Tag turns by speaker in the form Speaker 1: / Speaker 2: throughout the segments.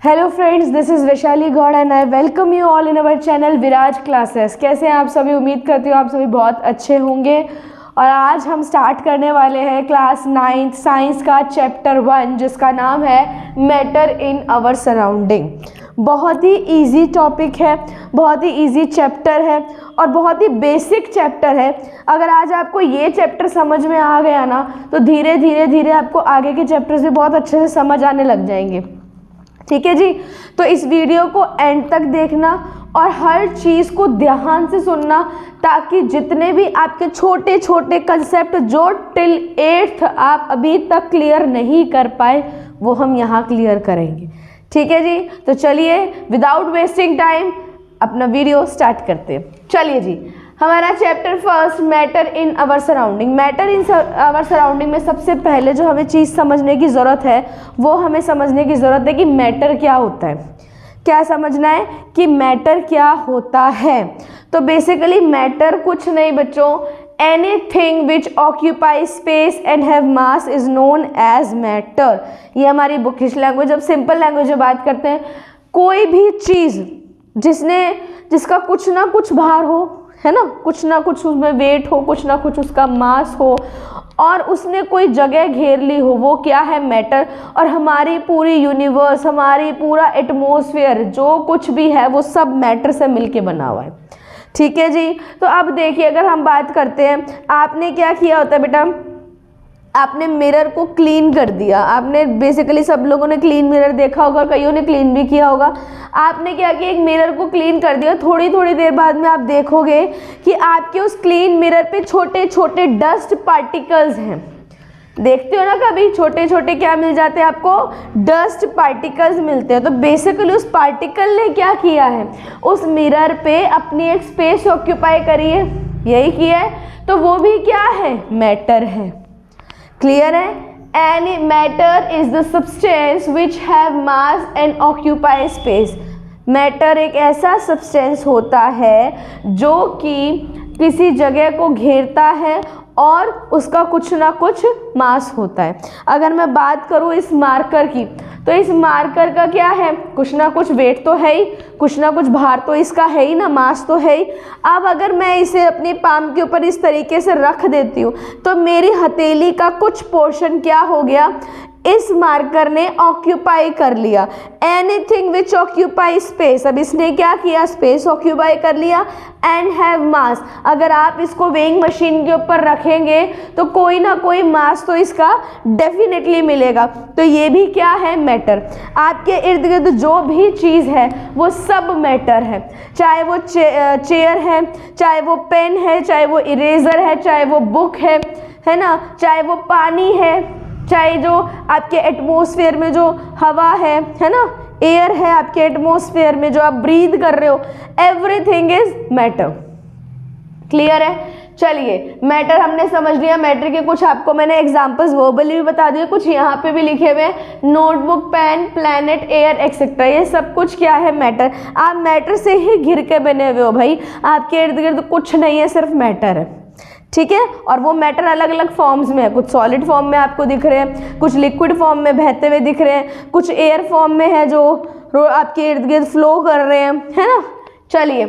Speaker 1: Hello friends, this is Vaishali Gaur and I welcome you all in our channel Viraj classes. कैसे हैं आप सभी? उम्मीद करती हूँ आप सभी बहुत अच्छे होंगे। और आज हम स्टार्ट करने वाले हैं क्लास 9th साइंस का चैप्टर 1 जिसका नाम है मैटर इन आवर सराउंडिंग। बहुत ही इजी टॉपिक है, बहुत ही इजी चैप्टर है और बहुत ही बेसिक चैप्टर है। अगर आज आपको ये चैप्टर समझ में आ गया ना तो धीरे धीरे आपको आगे के चैप्टर्स भी बहुत अच्छे से समझ आने लग जाएंगे। ठीक है जी, तो इस वीडियो को एंड तक देखना और हर चीज़ को ध्यान से सुनना ताकि जितने भी आपके छोटे छोटे कंसेप्ट जो टिल 8th आप अभी तक क्लियर नहीं कर पाए वो हम यहाँ क्लियर करेंगे। ठीक है जी, तो चलिए विदाउट वेस्टिंग टाइम अपना वीडियो स्टार्ट करते हैं। चलिए जी, हमारा chapter first matter in our surrounding. Matter in our surrounding में सबसे पहले जो हमें चीज़ समझने की ज़रूरत है वो हमें समझने की ज़रूरत है कि मैटर क्या होता है। क्या समझना है कि मैटर क्या होता है? तो बेसिकली मैटर कुछ नहीं बच्चों, anything which occupy space and have mass is known as matter. ये हमारी बुकिश लैंग्वेज। जब सिंपल लैंग्वेज में बात करते हैं, कोई भी चीज़ जिसका कुछ ना कुछ भार हो, है ना, कुछ ना कुछ उसमें वेट हो, कुछ ना कुछ उसका मास हो और उसने कोई जगह घेर ली हो, वो क्या है? मैटर। और हमारी पूरी यूनिवर्स, हमारी पूरा एटमॉस्फेयर जो कुछ भी है वो सब मैटर से मिलके बना हुआ है। ठीक है जी, तो अब देखिए अगर हम बात करते हैं, आपने क्या किया होता है बेटा, आपने मिरर को क्लीन कर दिया। आपने बेसिकली सब लोगों ने क्लीन मिरर देखा होगा, कईयों ने क्लीन भी किया होगा। आपने क्या किया, एक मिरर को क्लीन कर दिया। थोड़ी थोड़ी देर बाद में आप देखोगे कि आपके उस क्लीन मिरर पे छोटे छोटे डस्ट पार्टिकल्स हैं। देखते हो ना कभी छोटे छोटे क्या मिल जाते हैं आपको? डस्ट पार्टिकल्स मिलते हैं। तो बेसिकली उस पार्टिकल ने क्या किया है, उस मिरर पे अपनी एक स्पेस ऑक्यूपाई करी है, यही किया है। तो वो भी क्या है? मैटर है। क्लियर है? Any matter is the substance which have mass and occupy space. Matter एक ऐसा सब्सटेंस होता है जो कि किसी जगह को घेरता है और उसका कुछ ना कुछ मास होता है। अगर मैं बात करूँ इस मार्कर की, तो इस मार्कर का क्या है? कुछ ना कुछ वेट तो है ही, कुछ ना कुछ भार तो इसका है ही ना, मास तो है ही। अब अगर मैं इसे अपनी पाम के ऊपर इस तरीके से रख देती हूँ तो मेरी हथेली का कुछ पोर्शन क्या हो गया? इस मार्कर ने ऑक्यूपाई कर लिया। Anything which occupy space. अब इसने क्या किया? स्पेस ऑक्यूपाई कर लिया एंड हैव मास। अगर आप इसको वेइंग मशीन के ऊपर रखेंगे तो कोई ना कोई मास तो इसका डेफिनेटली मिलेगा। तो ये भी क्या है? मैटर। आपके इर्द गिर्द जो भी चीज़ है वो सब मैटर है। चाहे वो चेयर है, चाहे वो पेन है, चाहे वो इरेजर है, चाहे वो बुक है ना, चाहे वो पानी है, चाहे जो आपके एटमॉस्फेयर में जो हवा है ना, एयर है आपके एटमॉस्फेयर में जो आप ब्रीथ कर रहे हो, एवरीथिंग इज मैटर। क्लियर है? चलिए, मैटर हमने समझ लिया। मैटर के कुछ आपको मैंने एग्जांपल्स वर्बली भी बता दिए, कुछ यहाँ पे भी लिखे हुए हैं, notebook, pen, planet, air etcetera. ये सब कुछ क्या है? मैटर। आप मैटर से ही घिर के बने हुए हो भाई, आपके इर्द गिर्द कुछ नहीं है, सिर्फ मैटर है। ठीक है? और वो मैटर अलग अलग फॉर्म्स में है। कुछ सॉलिड फॉर्म में आपको दिख रहे हैं, कुछ लिक्विड फॉर्म में बहते हुए दिख रहे हैं, कुछ एयर फॉर्म में है जो आपके इर्द गिर्द फ्लो कर रहे हैं, है ना। चलिए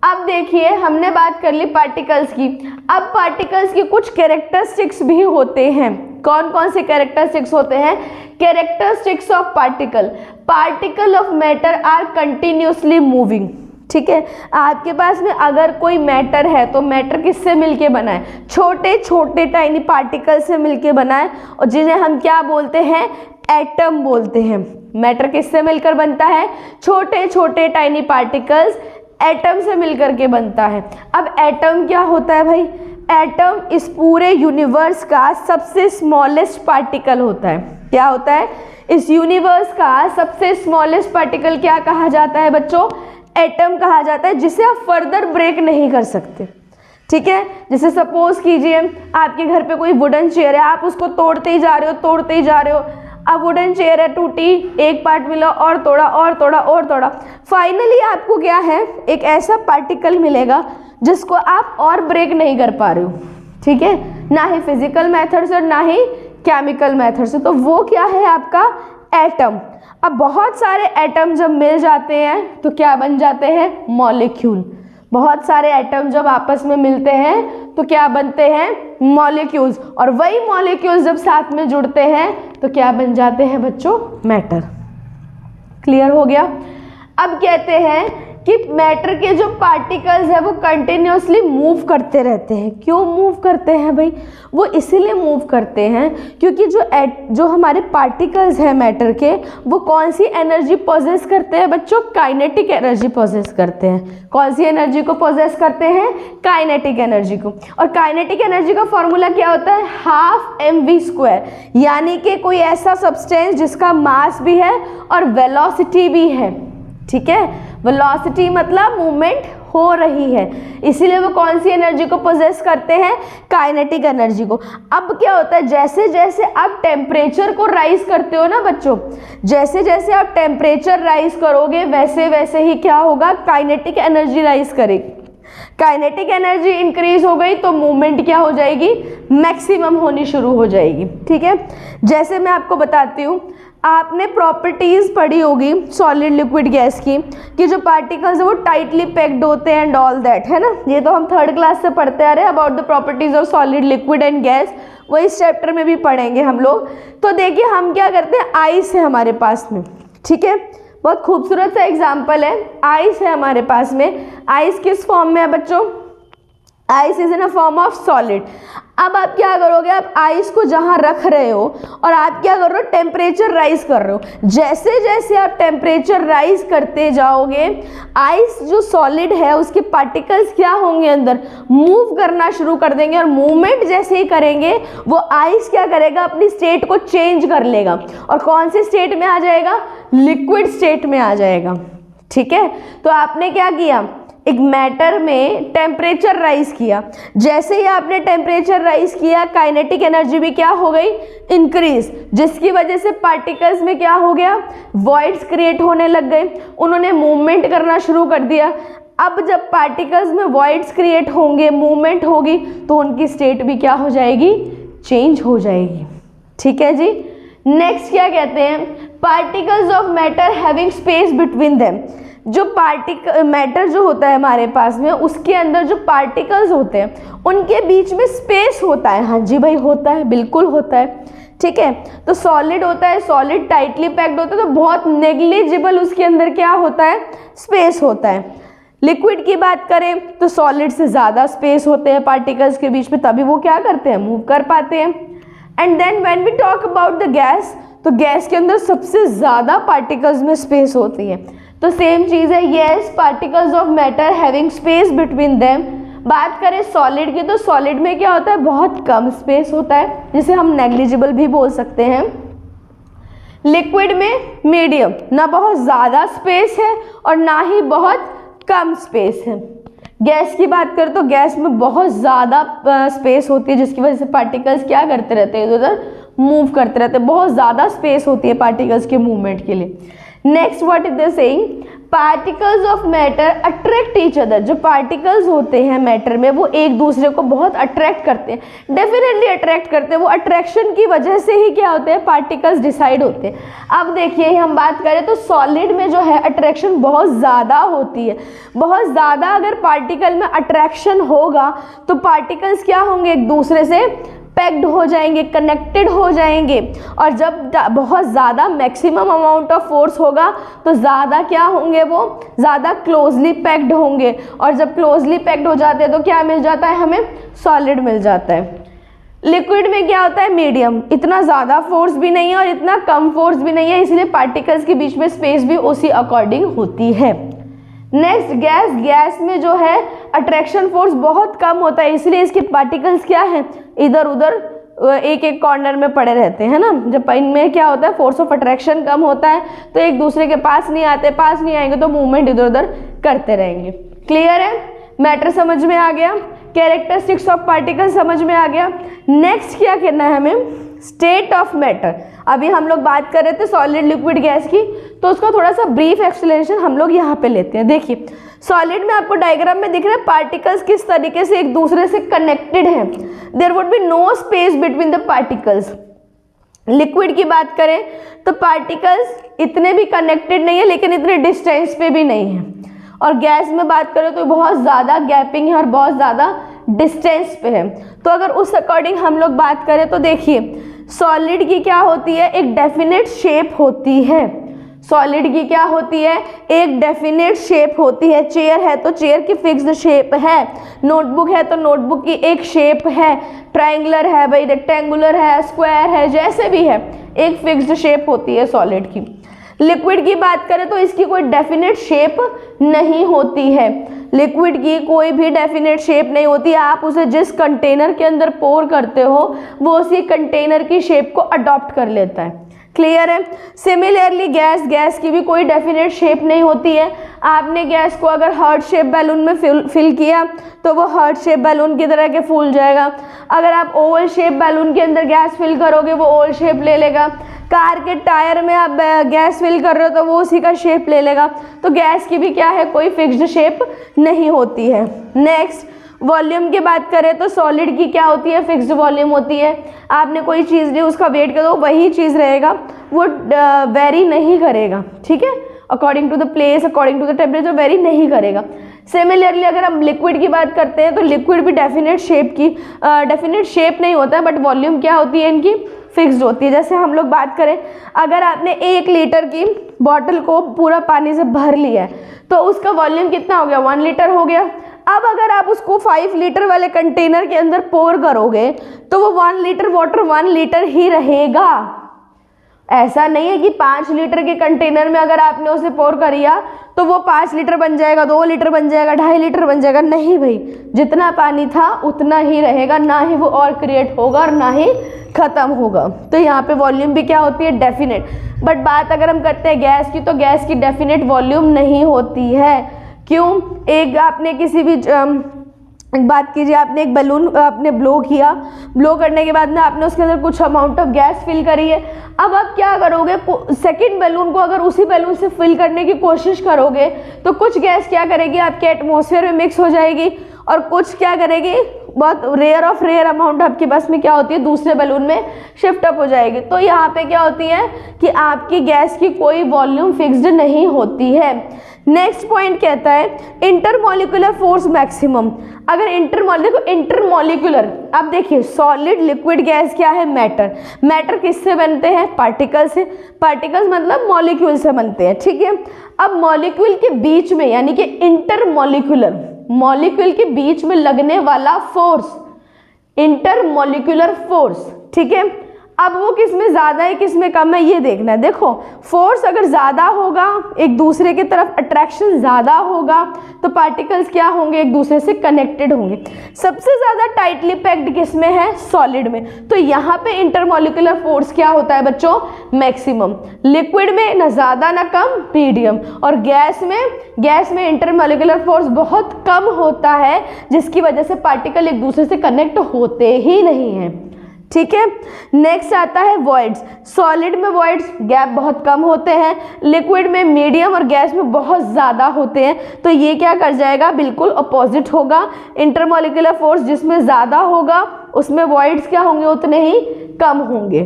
Speaker 1: अब देखिए, हमने बात कर ली पार्टिकल्स की। अब पार्टिकल्स की कुछ कैरेक्टरिस्टिक्स भी होते हैं। कौन कौन से कैरेक्टरिस्टिक्स होते हैं? Characteristics of particle. Particle of matter are continuously moving. ठीक है, आपके पास में अगर कोई मैटर है तो मैटर किससे मिलके बना है? छोटे छोटे टाइनी पार्टिकल से मिलके बना है और जिन्हें हम क्या बोलते हैं? एटम बोलते हैं। मैटर किससे मिलकर बनता है? छोटे छोटे टाइनी पार्टिकल्स एटम से मिलकर के बनता है। अब एटम क्या होता है भाई? एटम इस पूरे यूनिवर्स का सबसे स्मॉलेस्ट पार्टिकल होता है। क्या होता है? इस यूनिवर्स का सबसे स्मॉलेस्ट पार्टिकल क्या कहा जाता है बच्चों? एटम कहा जाता है, जिसे आप फर्दर ब्रेक नहीं कर सकते। ठीक है, जैसे सपोज कीजिए आपके घर पे कोई वुडन चेयर है, आप उसको तोड़ते ही जा रहे हो, तोड़ते ही जा रहे हो। अब वुडन चेयर है, टूटी, एक पार्ट मिला और तोड़ा और तोड़ा और तोड़ा, फाइनली आपको क्या है? एक ऐसा पार्टिकल मिलेगा जिसको आप और ब्रेक नहीं कर पा रहे हो। ठीक है, ना ही फिजिकल मेथड से और ना ही केमिकल मेथड से। तो वो क्या है? आपका एटम। अब बहुत सारे एटम जब मिल जाते हैं तो क्या बन जाते हैं? मॉलिक्यूल। बहुत सारे एटम जब आपस में मिलते हैं तो क्या बनते हैं? मॉलिक्यूल्स। और वही मॉलिक्यूल्स जब साथ में जुड़ते हैं तो क्या बन जाते हैं बच्चों? मैटर। क्लियर हो गया? अब कहते हैं कि मैटर के जो पार्टिकल्स है वो कंटिन्यूसली मूव करते रहते हैं। क्यों मूव करते हैं भाई? वो इसीलिए मूव करते हैं क्योंकि जो हमारे पार्टिकल्स हैं मैटर के, वो कौन सी एनर्जी पोजेस करते हैं बच्चों? काइनेटिक एनर्जी पोजेस करते हैं। कौन सी एनर्जी को पोजेस करते हैं? काइनेटिक एनर्जी को। और काइनेटिक एनर्जी का फॉर्मूला क्या होता है? हाफ mv², यानी कि कोई ऐसा सब्सटेंस जिसका मास भी है और वेलोसिटी भी है। ठीक है, वेलोसिटी मतलब मूवमेंट हो रही है, इसीलिए वो कौन सी एनर्जी को पोजेस करते हैं? काइनेटिक एनर्जी को। अब क्या होता है, जैसे जैसे आप टेम्परेचर को राइज करते हो ना बच्चों, जैसे जैसे आप टेम्परेचर राइज करोगे वैसे वैसे ही क्या होगा? काइनेटिक एनर्जी राइज करेगी। काइनेटिक एनर्जी इंक्रीज हो गई तो मूवमेंट क्या हो जाएगी? मैक्सिमम होनी शुरू हो जाएगी। ठीक है, जैसे मैं आपको बताती हूँ, आपने प्रॉपर्टीज पढ़ी होगी सॉलिड लिक्विड गैस की कि जो पार्टिकल्स है वो टाइटली पैक्ड होते हैं एंड ऑल दैट, है ना। ये तो हम थर्ड क्लास से पढ़ते आ रहे हैं about the properties of solid liquid and gas, वो इस चैप्टर में भी पढ़ेंगे हम लोग। तो देखिए हम क्या करते हैं, आइस है हमारे पास में, ठीक है, बहुत खूबसूरत सा एग्जाम्पल है। आइस है हमारे पास में, आइस किस फॉर्म में है बच्चों? Ice is in a form of solid. अब आप क्या करोगे, आप आइस को जहाँ रख रहे हो और आप क्या कर रहे हो? टेम्परेचर राइज कर रहे हो। जैसे जैसे आप टेम्परेचर राइज करते जाओगे, आइस जो सॉलिड है उसके पार्टिकल्स क्या होंगे? अंदर मूव करना शुरू कर देंगे, और मूवमेंट जैसे ही करेंगे वो आइस क्या करेगा? अपनी स्टेट को चेंज कर लेगा, और कौन सी स्टेट में आ जाएगा? लिक्विड स्टेट में आ जाएगा। ठीक है, तो आपने क्या किया? एक मैटर में टेम्परेचर राइज किया। जैसे ही आपने टेम्परेचर राइज किया, काइनेटिक एनर्जी भी क्या हो गई? इंक्रीज, जिसकी वजह से पार्टिकल्स में क्या हो गया? वॉइड्स क्रिएट होने लग गए, उन्होंने मूवमेंट करना शुरू कर दिया। अब जब पार्टिकल्स में वॉइड्स क्रिएट होंगे, मूवमेंट होगी, तो उनकी स्टेट भी क्या हो जाएगी? चेंज हो जाएगी। ठीक है जी। नेक्स्ट क्या कहते हैं? Particles of matter having space between them. जो मैटर जो होता है हमारे पास में, उसके अंदर जो पार्टिकल्स होते हैं उनके बीच में स्पेस होता है। हाँ जी भाई, होता है, बिल्कुल होता है। ठीक है, तो सॉलिड होता है, सॉलिड टाइटली पैक्ड होता है, तो बहुत नेग्लिजिबल उसके अंदर क्या होता है? स्पेस होता है। लिक्विड की बात करें तो सॉलिड से ज़्यादा स्पेस होते हैं पार्टिकल्स के बीच में, तभी वो क्या करते हैं? मूव कर पाते हैं। And then when we talk about the gas, तो गैस के अंदर सबसे ज़्यादा पार्टिकल्स में स्पेस होती है। तो सेम चीज़ है, yes, particles of matter having space between them. बात करें सॉलिड की, तो सॉलिड में क्या होता है? बहुत कम स्पेस होता है, जिसे हम नेग्लिजिबल भी बोल सकते हैं। लिक्विड में मीडियम, ना बहुत ज़्यादा स्पेस है और ना ही बहुत कम स्पेस है। गैस की बात करें तो गैस में बहुत ज़्यादा स्पेस होती है, जिसकी वजह से पार्टिकल्स क्या करते रहते हैं? इधर उधर मूव करते रहते हैं, बहुत ज़्यादा स्पेस होती है पार्टिकल्स के मूवमेंट के लिए। Next what is the saying? Particles of matter attract each other. जो पार्टिकल्स होते हैं मैटर में वो एक दूसरे को बहुत अट्रैक्ट करते हैं, डेफिनेटली अट्रैक्ट करते हैं। वो अट्रैक्शन की वजह से ही क्या होते हैं? पार्टिकल्स डिसाइड होते हैं। अब देखिए हम बात करें तो सॉलिड में जो है अट्रैक्शन बहुत ज़्यादा होती है। बहुत ज़्यादा अगर पार्टिकल में अट्रैक्शन होगा तो पार्टिकल्स क्या होंगे? एक दूसरे से पैक्ड हो जाएंगे, कनेक्टेड हो जाएंगे। और जब बहुत ज़्यादा मैक्सिमम अमाउंट ऑफ फोर्स होगा तो ज़्यादा क्या होंगे? वो ज़्यादा क्लोजली पैक्ड होंगे, और जब क्लोजली पैक्ड हो जाते हैं तो क्या मिल जाता है हमें? सॉलिड मिल जाता है। लिक्विड में क्या होता है? मीडियम, इतना ज़्यादा फोर्स भी नहीं है और इतना कम फोर्स भी नहीं है, इसलिए पार्टिकल्स के बीच में स्पेस भी उसी अकॉर्डिंग होती है। नेक्स्ट गैस, गैस में जो है अट्रैक्शन फोर्स बहुत कम होता है, इसलिए इसके पार्टिकल्स क्या हैं? इधर उधर एक एक कॉर्नर में पड़े रहते हैं ना। जब इनमें क्या होता है? फोर्स ऑफ अट्रैक्शन कम होता है, तो एक दूसरे के पास नहीं आते, पास नहीं आएंगे तो मूवमेंट इधर उधर करते रहेंगे। क्लियर है? मैटर समझ में आ गया, कैरेक्टरिस्टिक्स ऑफ पार्टिकल समझ में आ गया। नेक्स्ट क्या करना है हमें? State of matter. अभी हम लोग बात कर रहे थे सॉलिड लिक्विड गैस की, तो उसका थोड़ा सा ब्रीफ एक्सप्लेनेशन हम लोग यहाँ पे लेते हैं। देखिए सॉलिड में आपको डायग्राम में दिख रहा है पार्टिकल्स किस तरीके से एक दूसरे से कनेक्टेड हैं। There would be no space between the particles. Liquid की बात करें तो पार्टिकल्स इतने भी कनेक्टेड नहीं है लेकिन इतने डिस्टेंस पे भी नहीं है, और गैस में बात करें तो बहुत ज़्यादा गैपिंग है और बहुत ज़्यादा डिस्टेंस पे है। तो अगर उस अकॉर्डिंग हम लोग बात करें तो देखिए सॉलिड की क्या होती है, एक डेफिनेट शेप होती है। सॉलिड की क्या होती है, एक डेफिनेट शेप होती है। चेयर है तो चेयर की फिक्स्ड शेप है, नोटबुक है तो नोटबुक की एक शेप है, ट्रायंगुलर है भाई, रेक्टेंगुलर है, स्क्वायर है, जैसे भी है एक फिक्स्ड शेप होती है सॉलिड की। लिक्विड की बात करें तो इसकी कोई डेफिनेट शेप नहीं होती है। लिक्विड की कोई भी डेफिनेट शेप नहीं होती, आप उसे जिस कंटेनर के अंदर पोर करते हो वो उसी कंटेनर की शेप को अडॉप्ट कर लेता है। क्लियर है। सिमिलरली गैस की भी कोई डेफिनेट शेप नहीं होती है। आपने गैस को अगर हार्ट शेप बैलून में फिल किया तो वो हार्ट शेप बैलून की तरह के फूल जाएगा। अगर आप ओवल शेप बैलून के अंदर गैस फिल करोगे वो ओवल शेप ले लेगा। कार के टायर में आप गैस फिल कर रहे हो तो वो उसी का शेप ले लेगा। तो गैस की भी क्या है, कोई फिक्स्ड शेप नहीं होती है। नेक्स्ट वॉल्यूम की बात करें तो सॉलिड की क्या होती है, फिक्स्ड वॉल्यूम होती है। आपने कोई चीज़ ली उसका वेट कर दो वही चीज़ रहेगा, वो वेरी नहीं करेगा, ठीक है, according to the place, according to the temperature vary नहीं करेगा। सिमिलरली अगर हम लिक्विड की बात करते हैं तो लिक्विड भी डेफिनेट शेप नहीं होता है, बट वॉल्यूम क्या होती है इनकी, फिक्स्ड होती है। जैसे हम लोग बात करें, अगर आपने 1 लीटर की बॉटल को पूरा पानी से भर लिया है तो उसका वॉल्यूम कितना हो गया, 1 लीटर हो गया। अब अगर आप उसको 5 लीटर वाले कंटेनर के अंदर पोर करोगे तो वो 1 लीटर वाटर 1 लीटर ही रहेगा। ऐसा नहीं है कि 5 लीटर के कंटेनर में अगर आपने उसे पोर करिया तो वो 5 लीटर बन जाएगा, 2 लीटर बन जाएगा, 2.5 लीटर बन जाएगा। नहीं भाई, जितना पानी था उतना ही रहेगा, ना ही वो और क्रिएट होगा और ना ही खत्म होगा। तो यहाँ पे वॉल्यूम भी क्या होती है, डेफिनेट। बट बात अगर हम करते हैं गैस की तो गैस की डेफिनेट वॉल्यूम नहीं होती है। क्यों, एक आपने किसी भी बात कीजिए, आपने एक बलून आपने ब्लो किया, ब्लो करने के बाद में आपने उसके अंदर कुछ अमाउंट ऑफ गैस फिल करी है। अब आप क्या करोगे, सेकंड बलून को अगर उसी बलून से फिल करने की कोशिश करोगे तो कुछ गैस क्या करेगी, आपके एटमॉस्फेयर में मिक्स हो जाएगी और कुछ क्या करेगी, बहुत रेयर अमाउंट आपके पास में क्या होती है, दूसरे बलून में शिफ्ट अप हो जाएगी। तो यहाँ पे क्या होती है कि आपकी गैस की कोई वॉल्यूम फिक्स्ड नहीं होती है। नेक्स्ट पॉइंट कहता है इंटरमॉलिक्यूलर फोर्स मैक्सिमम। अगर इंटरमॉलिक्यूलर, अब देखिए सॉलिड, लिक्विड, गैस क्या है, मैटर किससे बनते हैं, पार्टिकल से। पार्टिकल्स मतलब मॉलिक्यूल से बनते हैं, ठीक है। अब मॉलिक्यूल के बीच में यानी कि इंटरमॉलिक्यूलर, मॉलिक्यूल के बीच में लगने वाला फोर्स, इंटरमॉलिक्यूलर फोर्स, ठीक है। अब वो किस में ज़्यादा है किस में कम है ये देखना है। देखो फोर्स अगर ज़्यादा होगा, एक दूसरे की तरफ अट्रैक्शन ज़्यादा होगा तो पार्टिकल्स क्या होंगे, एक दूसरे से कनेक्टेड होंगे। सबसे ज़्यादा टाइटली पैक्ड किस में है, सॉलिड में। तो यहाँ पे इंटरमॉलिक्यूलर फोर्स क्या होता है बच्चों, मैक्सिमम। लिक्विड में ना ज़्यादा ना कम, मीडियम। और गैस में इंटरमॉलिक्यूलर फोर्स बहुत कम होता है, जिसकी वजह से पार्टिकल एक दूसरे से कनेक्ट होते ही नहीं हैं, ठीक है। नेक्स्ट आता है वॉइड्स। सॉलिड में वॉइड्स गैप बहुत कम होते हैं, लिक्विड में मीडियम और गैस में बहुत ज़्यादा होते हैं। तो ये क्या कर जाएगा, बिल्कुल अपोजिट होगा। इंटरमॉलिक्यूलर फोर्स जिसमें ज़्यादा होगा उसमें वॉइड्स क्या होंगे, उतने ही कम होंगे।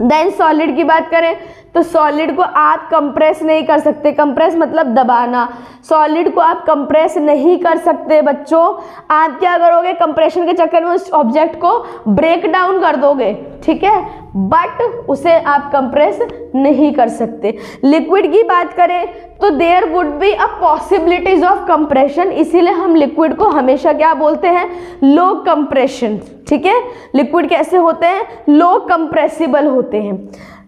Speaker 1: देन सॉलिड की बात करें तो सॉलिड को आप कंप्रेस नहीं कर सकते, कंप्रेस मतलब दबाना। सॉलिड को आप कंप्रेस नहीं कर सकते बच्चों। आप क्या करोगे, कंप्रेशन के चक्कर में उस ऑब्जेक्ट को ब्रेक डाउन कर दोगे, ठीक है, बट उसे आप कंप्रेस नहीं कर सकते। लिक्विड की बात करें तो there would be a possibilities of compression, इसीलिए हम लिक्विड को हमेशा क्या बोलते हैं, लो कंप्रेशन, ठीक है। लिक्विड कैसे होते हैं, लो कंप्रेसिबल होते हैं।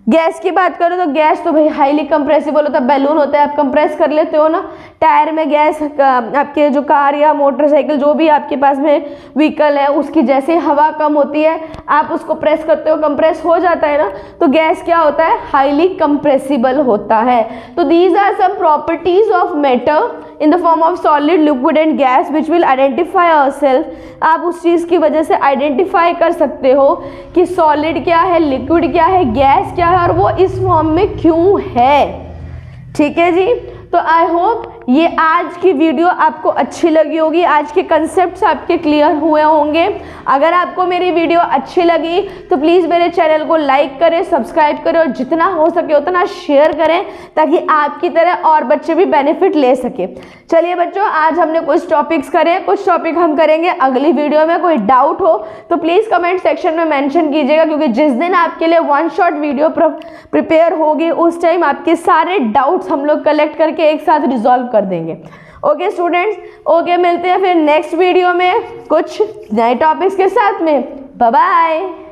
Speaker 1: गैस की बात करो तो गैस तो भाई हाईली कंप्रेसिबल होता है, बैलून होता है, आप कंप्रेस कर लेते हो ना। टायर में गैस, आपके जो कार या मोटरसाइकिल जो भी आपके पास में व्हीकल है उसकी जैसे हवा कम होती है आप उसको प्रेस करते हो, कंप्रेस हो जाता है ना। तो गैस क्या होता है, हाईली कंप्रेसिबल होता है। तो these are some properties of matter in the form of solid, liquid and gas which will identify ourself. आप उस चीज़ की वजह से आइडेंटिफाई कर सकते हो कि सॉलिड क्या है, लिक्विड क्या है, गैस क्या है और वो इस फॉर्म में क्यों है, ठीक है जी। तो आई होप ये आज की वीडियो आपको अच्छी लगी होगी, आज के कंसेप्ट्स आपके क्लियर हुए होंगे। अगर आपको मेरी वीडियो अच्छी लगी तो प्लीज़ मेरे चैनल को लाइक करें, सब्सक्राइब करें और जितना हो सके उतना शेयर करें ताकि आपकी तरह और बच्चे भी बेनिफिट ले सके। चलिए बच्चों, आज हमने कुछ टॉपिक्स करे, कुछ टॉपिक हम करेंगे अगली वीडियो में। कोई डाउट हो तो प्लीज़ कमेंट सेक्शन में मेंशन कीजिएगा, क्योंकि जिस दिन आपके लिए वन शॉट वीडियो प्रिपेयर होगी उस टाइम आपके सारे डाउट्स हम लोग कलेक्ट करके एक साथ रिजॉल्व कर देंगे। ओके स्टूडेंट्स, ओके, मिलते हैं फिर नेक्स्ट वीडियो में कुछ नए टॉपिक्स के साथ में। Bye bye.